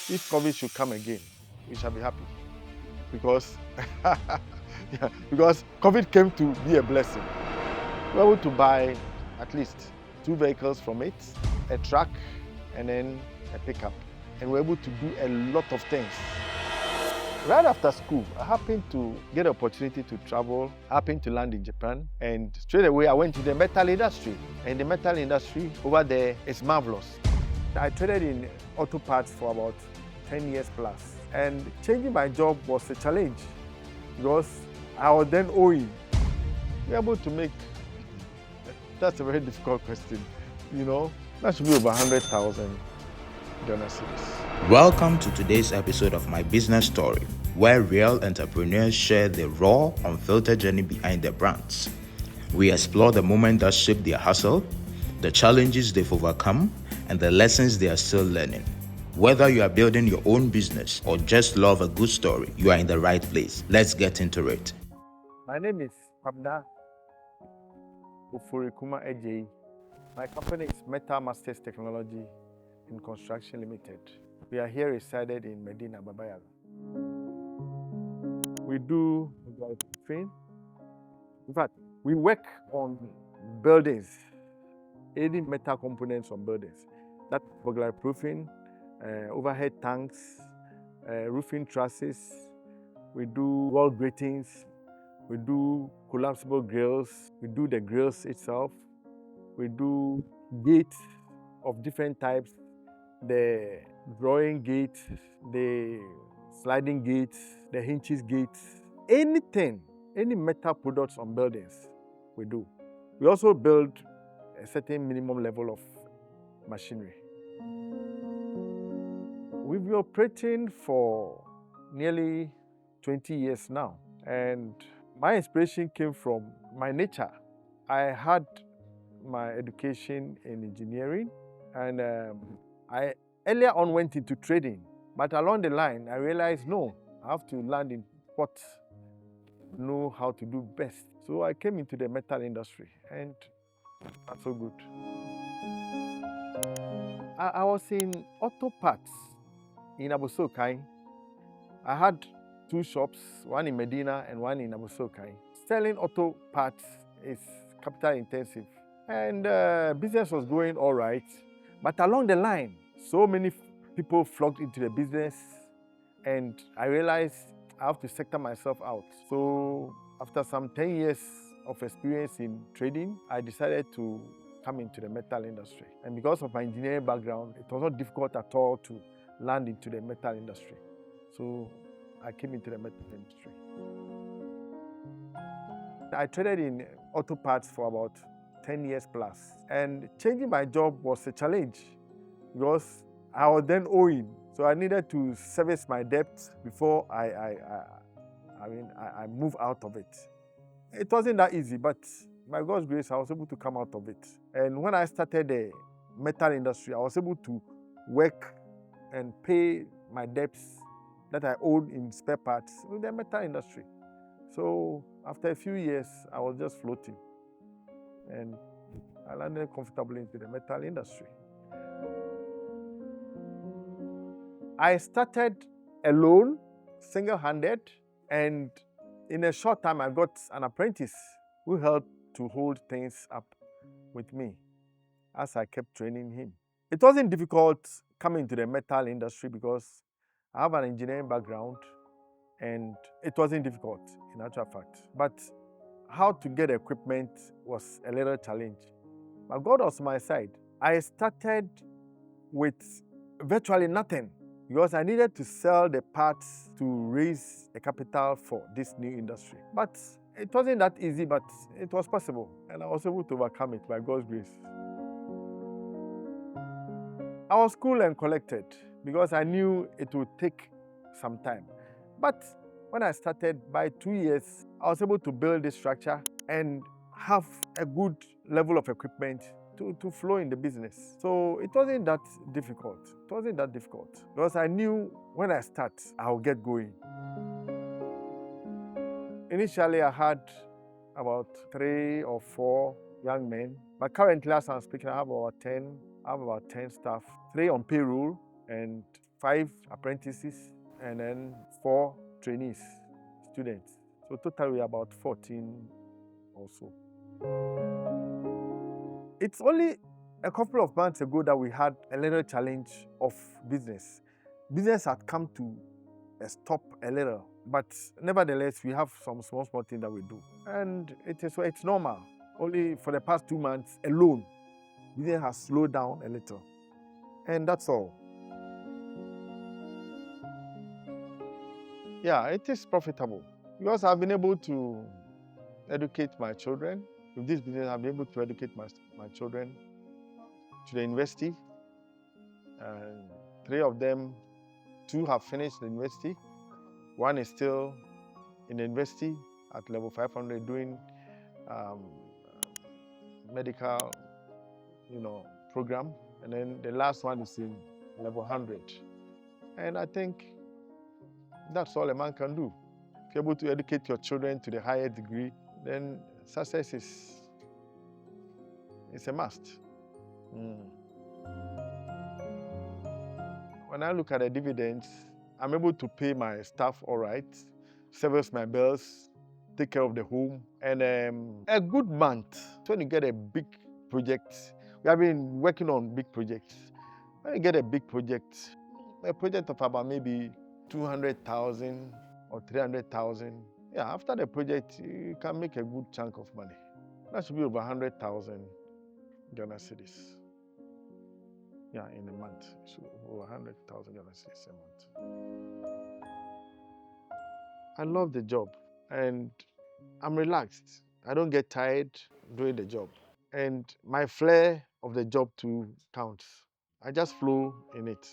If COVID should come again, we shall be happy because, yeah, because COVID came to be a blessing. We were able to buy at least 2 vehicles from it, a truck, and then a pickup. And we were able to do a lot of things. Right after school, I happened to get an opportunity to travel, happened to land in Japan, and straight away I went to the metal industry. And the metal industry over there is marvelous. I traded in auto parts for about 10 years plus. And changing my job was a challenge because I was then owing. Be able to make, that's a very difficult question, you know. That should be over 100,000 Ghana cedis. Welcome to today's episode of My Business Story, where real entrepreneurs share the raw, unfiltered journey behind their brands. We explore the moment that shaped their hustle, the challenges they've overcome, and the lessons they are still learning. Whether you are building your own business or just love a good story, you are in the right place. Let's get into it. My name is Pabna Ufurikuma Ejei. My company is Metal Masters Technology and Construction Limited. We are here resided in Madina, Babayaga. We do roofing. In fact, we work on buildings, any metal components on buildings. That burglar proofing, overhead tanks, roofing trusses. We do wall gratings. We do collapsible grills. We do the grills itself. We do gates of different types, the drawing gate, the sliding gates, the hinges gates, anything, any metal products on buildings, we do. We also build a certain minimum level of machinery. We've been operating for nearly 20 years now, and my inspiration came from my nature. I had my education in engineering, and I earlier on went into trading, but along the line I realized no, I have to learn in what I know how to do best. So I came into the metal industry, and that's so good. I was in auto parts in Abossey Okai. I had 2 shops, one in Madina and one in Abossey Okai. Selling auto parts is capital intensive, and business was going all right. But along the line, so many people flocked into the business, and I realized I have to sector myself out. So after some 10 years of experience in trading, I decided to come into the metal industry. And because of my engineering background, it was not difficult at all to land into the metal industry. So I came into the metal industry. I traded in auto parts for about 10 years plus. And changing my job was a challenge because I was then owing. So I needed to service my debt before I move out of it. It wasn't that easy, but by God's grace, I was able to come out of it. And when I started the metal industry, I was able to work and pay my debts that I owed in spare parts with the metal industry. So after a few years, I was just floating, and I landed comfortably into the metal industry. I started alone, single-handed, and in a short time, I got an apprentice who helped to hold things up with me as I kept training him. It wasn't difficult coming to the metal industry because I have an engineering background, and it wasn't difficult in actual fact. But how to get equipment was a little challenge. But God was on my side. I started with virtually nothing because I needed to sell the parts to raise a capital for this new industry. But it wasn't that easy, but it was possible, and I was able to overcome it by God's grace. I was cool and collected because I knew it would take some time. But when I started, by 2 years, I was able to build this structure and have a good level of equipment to flow in the business. So it wasn't that difficult. It wasn't that difficult because I knew when I start, I'll get going. Initially, I had about 3 or 4 young men, but currently, as I'm speaking, I have about 10 staff, 3 on payroll and 5 apprentices, and then 4 trainees, students. So totally about 14 or so. It's only a couple of months ago that we had a little challenge of business. Business had come to a stop a little, but nevertheless, we have some small things that we do. And it's normal. Only for the past 2 months alone, business has slowed down a little. And that's all. Yeah, it is profitable because I've been able to educate my children. With this business, I've been able to educate my children to the university. 3 of them, 2 have finished the university. 1 is still in the university at level 500 doing medical, program. And then the last one is in level 100. And I think that's all a man can do. If you're able to educate your children to the higher degree, then success is a must. When I look at the dividends, I'm able to pay my staff all right, service my bills, take care of the home, and a good month. When you get a big project, we have been working on big projects. When you get a big project, a project of about maybe 200,000 or 300,000, yeah, after the project, you can make a good chunk of money. That should be over 100,000 Ghana cedis. Yeah, in a month. So over 100,000 Ghana cedis a month. I love the job and I'm relaxed. I don't get tired doing the job. And my flair of the job too counts. I just flow in it.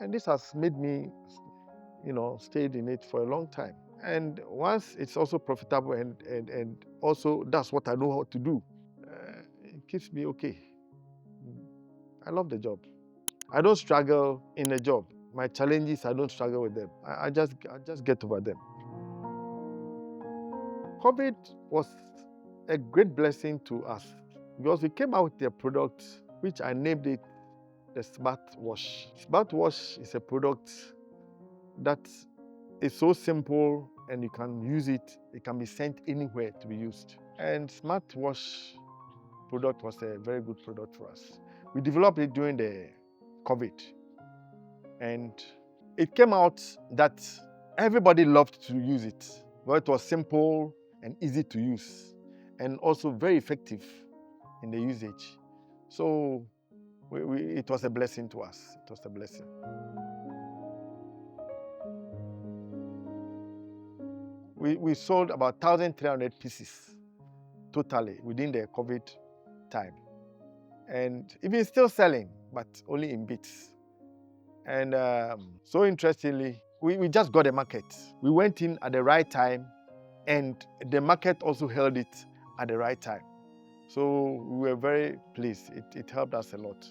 And this has made me, stayed in it for a long time. And once it's also profitable and also that's what I know how to do, it keeps me okay. I love the job. I don't struggle in the job. My challenges, I don't struggle with them. I just get over them. COVID was a great blessing to us because we came out with a product which I named it the Smartwash. Smartwash is a product that is so simple and you can use it. It can be sent anywhere to be used. And Smartwash product was a very good product for us. We developed it during the COVID. And it came out that everybody loved to use it. Well, it was simple and easy to use and also very effective in the usage. So it was a blessing to us. It was a blessing. We sold about 1,300 pieces totally within the COVID time. And even still selling, but only in bits. And so interestingly, we just got a market. We went in at the right time and the market also held it at the right time. So we were very pleased. It helped us a lot.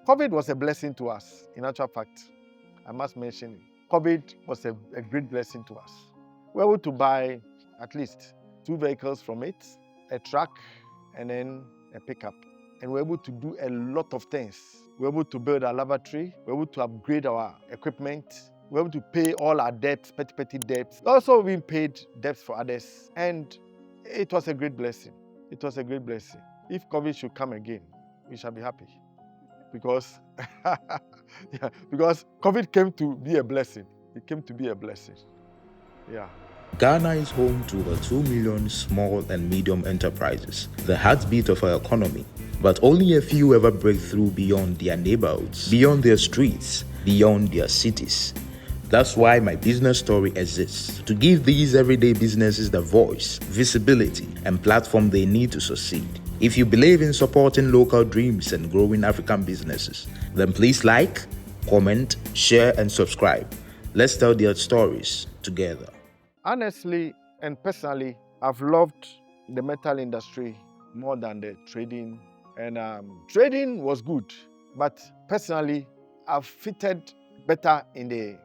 COVID was a blessing to us. In actual fact, I must mention it. COVID was a great blessing to us. We were able to buy at least 2 vehicles from it, a truck, and then a pickup. And we were able to do a lot of things. We were able to build a lavatory. We were able to upgrade our equipment. We were able to pay all our debts, petty debts. Also, we paid debts for others. And it was a great blessing. It was a great blessing. If COVID should come again, we shall be happy. Because, because COVID came to be a blessing. It came to be a blessing. Yeah. Ghana is home to over 2 million small and medium enterprises, the heartbeat of our economy. But only a few ever break through beyond their neighborhoods, beyond their streets, beyond their cities. That's why my business story exists, to give these everyday businesses the voice, visibility, and platform they need to succeed. If you believe in supporting local dreams and growing African businesses, then please like, comment, share, and subscribe. Let's tell their stories together. Honestly and personally, I've loved the metal industry more than the trading. And trading was good, but personally, I've fitted better in the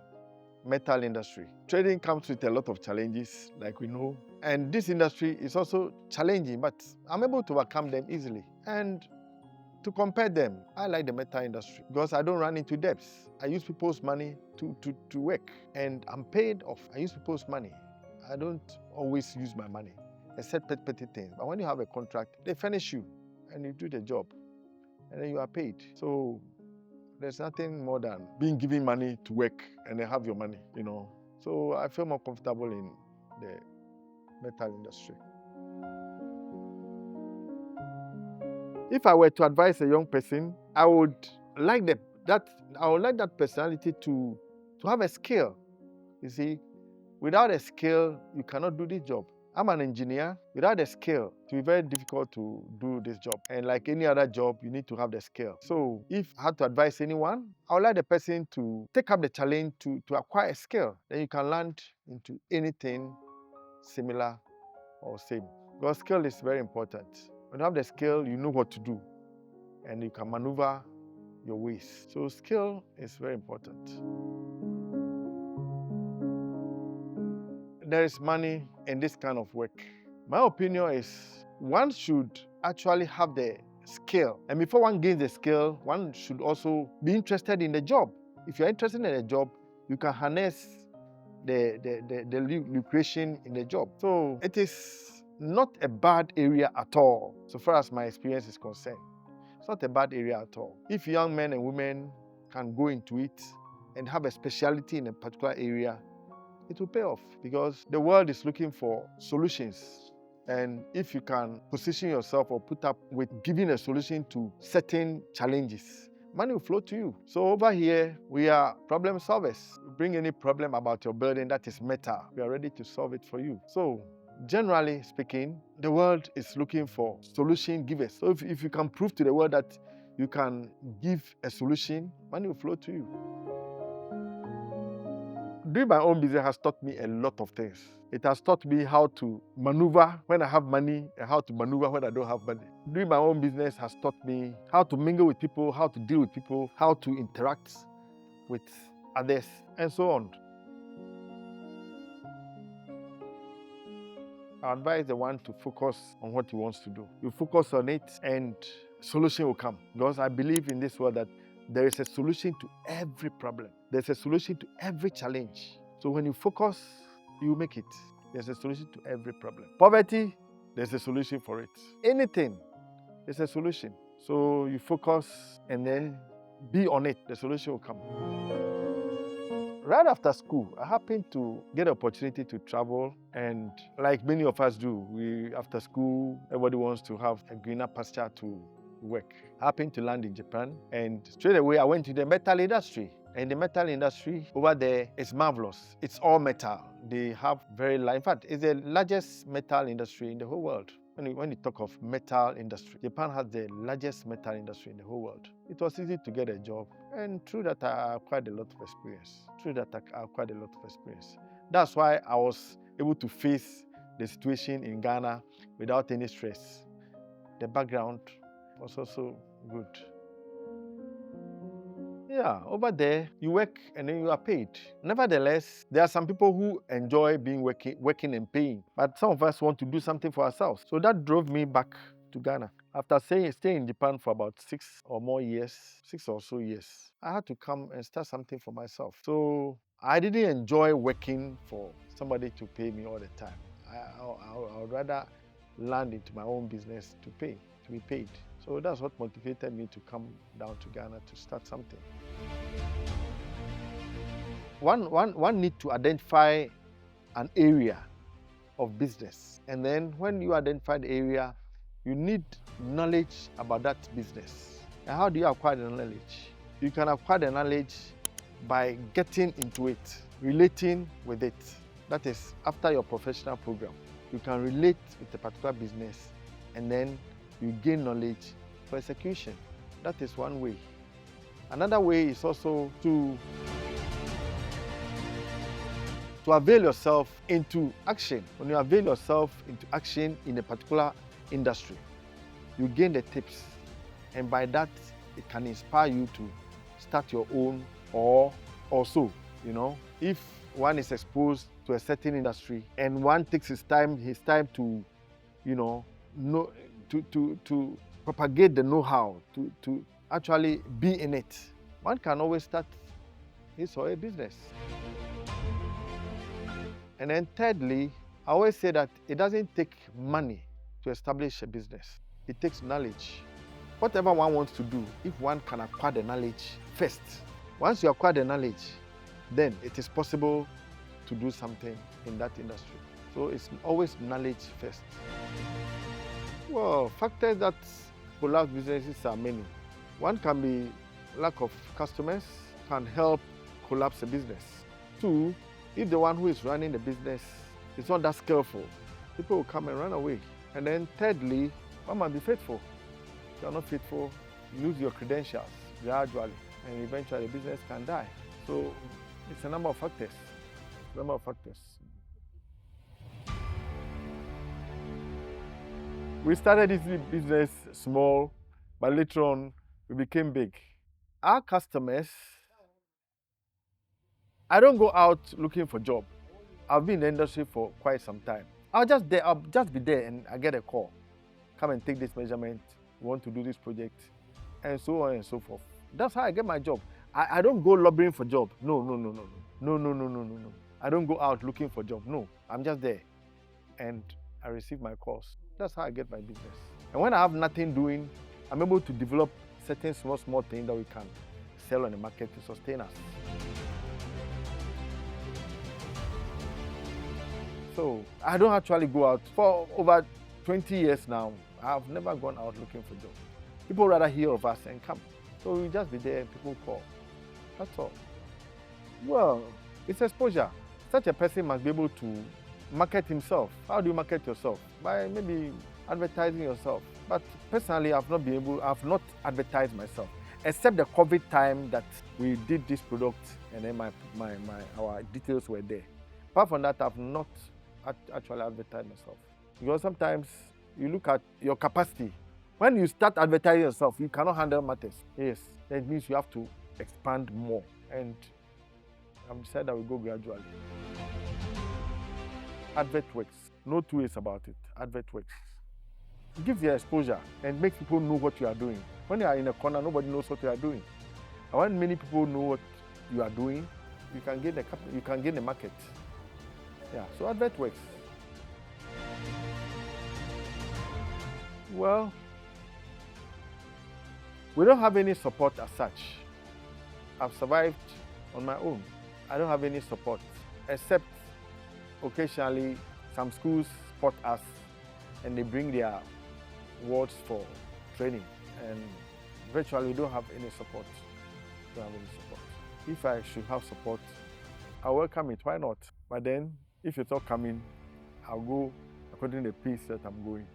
metal industry. Trading comes with a lot of challenges, like we know. And this industry is also challenging, but I'm able to overcome them easily. And to compare them, I like the metal industry because I don't run into debts. I use people's money to work, and I'm paid off. I use people's money. I don't always use my money, except petty things. But when you have a contract, they furnish you, and you do the job, and then you are paid. So there's nothing more than being given money to work and then have your money, So I feel more comfortable in the metal industry. If I were to advise a young person, I would like that personality to have a skill. You see, without a skill, you cannot do this job. I'm an engineer. Without a skill, it will be very difficult to do this job. And like any other job, you need to have the skill. So if I had to advise anyone, I would like the person to take up the challenge to acquire a skill. Then you can land into anything similar or same. Because skill is very important. When you have the skill, you know what to do. And you can maneuver your ways. So skill is very important. There is money in this kind of work. My opinion is one should actually have the skill. And before one gains the skill, one should also be interested in the job. If you're interested in a job, you can harness the lucration in the job. So it is not a bad area at all, so far as my experience is concerned. It's not a bad area at all. If young men and women can go into it and have a specialty in a particular area, it will pay off because the world is looking for solutions. And if you can position yourself or put up with giving a solution to certain challenges, money will flow to you. So over here, we are problem solvers. Bring any problem about your building that is metal, we are ready to solve it for you. So generally speaking, the world is looking for solution givers. So if you can prove to the world that you can give a solution, money will flow to you. Doing my own business has taught me a lot of things. It has taught me how to maneuver when I have money and how to maneuver when I don't have money. Doing my own business has taught me how to mingle with people, how to deal with people, how to interact with others, and so on. I advise the one to focus on what he wants to do. You focus on it and solution will come. Because I believe in this world that there is a solution to every problem. There's a solution to every challenge. So when you focus, you make it. There's a solution to every problem. Poverty, there's a solution for it. Anything, there's a solution. So you focus and then be on it. The solution will come. Right after school, I happened to get an opportunity to travel, and like many of us do, after school, everybody wants to have a greener pasture to work. I happened to land in Japan, and straight away I went to the metal industry. And the metal industry over there is marvelous. It's all metal. They have in fact, it's the largest metal industry in the whole world. When you talk of metal industry, Japan has the largest metal industry in the whole world. It was easy to get a job, and through that I acquired a lot of experience. That's why I was able to face the situation in Ghana without any stress. The background was also good. Yeah, over there, you work and then you are paid. Nevertheless, there are some people who enjoy working and paying, but some of us want to do something for ourselves. So that drove me back to Ghana. After staying in Japan for about 6 or so years, I had to come and start something for myself. So I didn't enjoy working for somebody to pay me all the time. I would rather land into my own business to be paid. So that's what motivated me to come down to Ghana to start something. One need to identify an area of business. And then when you identify the area, you need knowledge about that business. And how do you acquire the knowledge? You can acquire the knowledge by getting into it, relating with it. That is, after your professional program, you can relate with a particular business and then you gain knowledge for execution. That is one way. Another way is also to avail yourself into action. When you avail yourself into action in a particular industry, you gain the tips, and by that it can inspire you to start your own, or also, if one is exposed to a certain industry and one takes his time to propagate the know-how, to actually be in it, one can always start his or her business. And then thirdly, I always say that it doesn't take money to establish a business. It takes knowledge. Whatever one wants to do, if one can acquire the knowledge first, once you acquire the knowledge, then it is possible to do something in that industry. So it's always knowledge first. Well, factors that collapse businesses are many. One can be lack of customers, can help collapse a business. Two, if the one who is running the business is not that skillful, people will come and run away. And then thirdly, one must be faithful. If you are not faithful, you lose your credentials gradually, and eventually the business can die. So it's a number of factors. We started this business small, but later on we became big. Our customers, I don't go out looking for job. I've been in the industry for quite some time. I'll just be there and I get a call. Come and take this measurement. We want to do this project, and so on and so forth. That's how I get my job. I don't go lobbying for job. No. I don't go out looking for job. No, I'm just there, and I receive my calls. That's how I get my business. And when I have nothing doing, I'm able to develop certain small things that we can sell on the market to sustain us. So I don't actually go out. For over 20 years now, I've never gone out looking for jobs. People rather hear of us and come. So we just be there and people call. That's all. Well, it's exposure. Such a person must be able to market himself. How do you market yourself? By maybe advertising yourself. But personally, I've not advertised myself, except the COVID time that we did this product and then our details were there. Apart from that, I've not actually advertised myself. Because sometimes you look at your capacity. When you start advertising yourself, you cannot handle matters. Yes, that means you have to expand more. And I've decided that we go gradually. Advert works. No two ways about it. Advert works. It gives you exposure and makes people know what you are doing. When you are in a corner, nobody knows what you are doing. And when many people know what you are doing, you can gain the market. Yeah, so advert works. Well, we don't have any support as such. I've survived on my own. I don't have any support, except occasionally some schools support us and they bring their wards for training. And virtually we don't have any support. If I should have support, I'll welcome it. Why not? But then, if it's not coming, I'll go according to the pace that I'm going.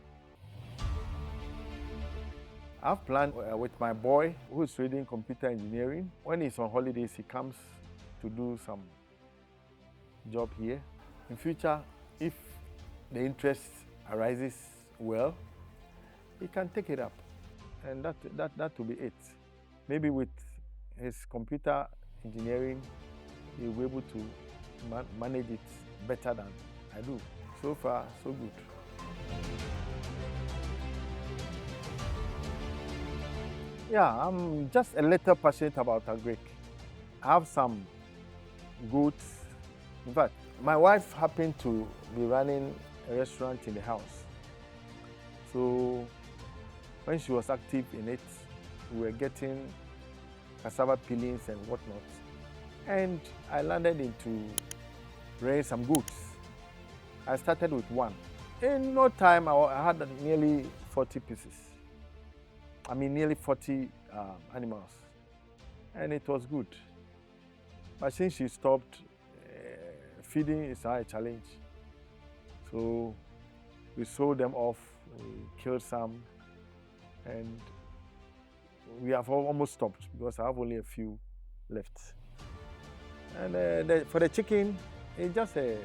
I've planned with my boy who is studying computer engineering. When he's on holidays, he comes to do some job here. In future, if the interest arises well, he can take it up. And that will be it. Maybe with his computer engineering, he'll be able to manage it better than I do. So far, so good. Yeah, I'm just a little passionate about agric. I have some goats. In fact, my wife happened to be running a restaurant in the house. So when she was active in it, we were getting cassava peelings and whatnot. And I landed into raising some goats. I started with one. In no time, I had nearly 40 pieces. Nearly 40 animals. And it was good. But since she stopped, feeding is a challenge. So we sold them off, we killed some, and we have almost stopped because I have only a few left. And for the chicken, it's just a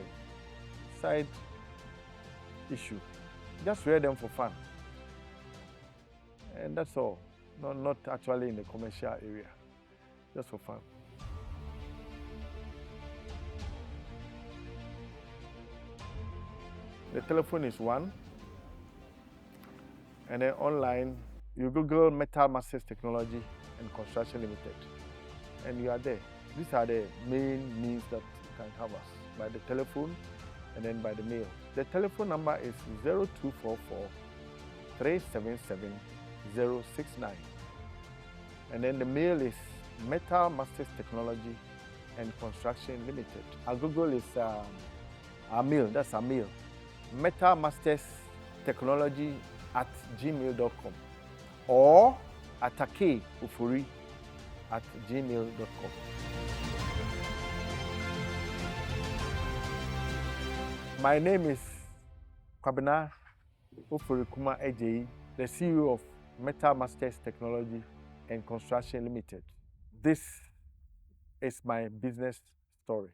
side issue. Just rear them for fun. And that's all. Not actually in the commercial area, just for fun. The telephone is one, and then online You Google Metal Masters Technology and Construction Limited, and you are there. These are the main means that you can have us, by the telephone and then by the mail. The telephone number is 0244 377 069. And then the mail is Metal Masters Technology and Construction Limited. Our Google is our mail, that's our mail. Metal Masters Technology at gmail.com or atakeufuri@gmail.com. My name is Kwabena Ofurikuma Ejeyi, the CEO of Metal Masters Technology and Construction Limited. This is my business story.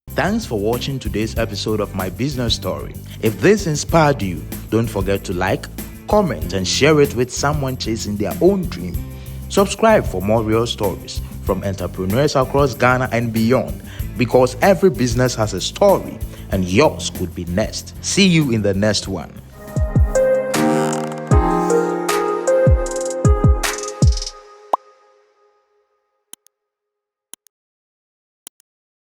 Thanks for watching today's episode of My Business Story. If this inspired you, don't forget to like, comment, and share it with someone chasing their own dream. Subscribe for more real stories from entrepreneurs across Ghana and beyond, because every business has a story and yours could be next. See you in the next one.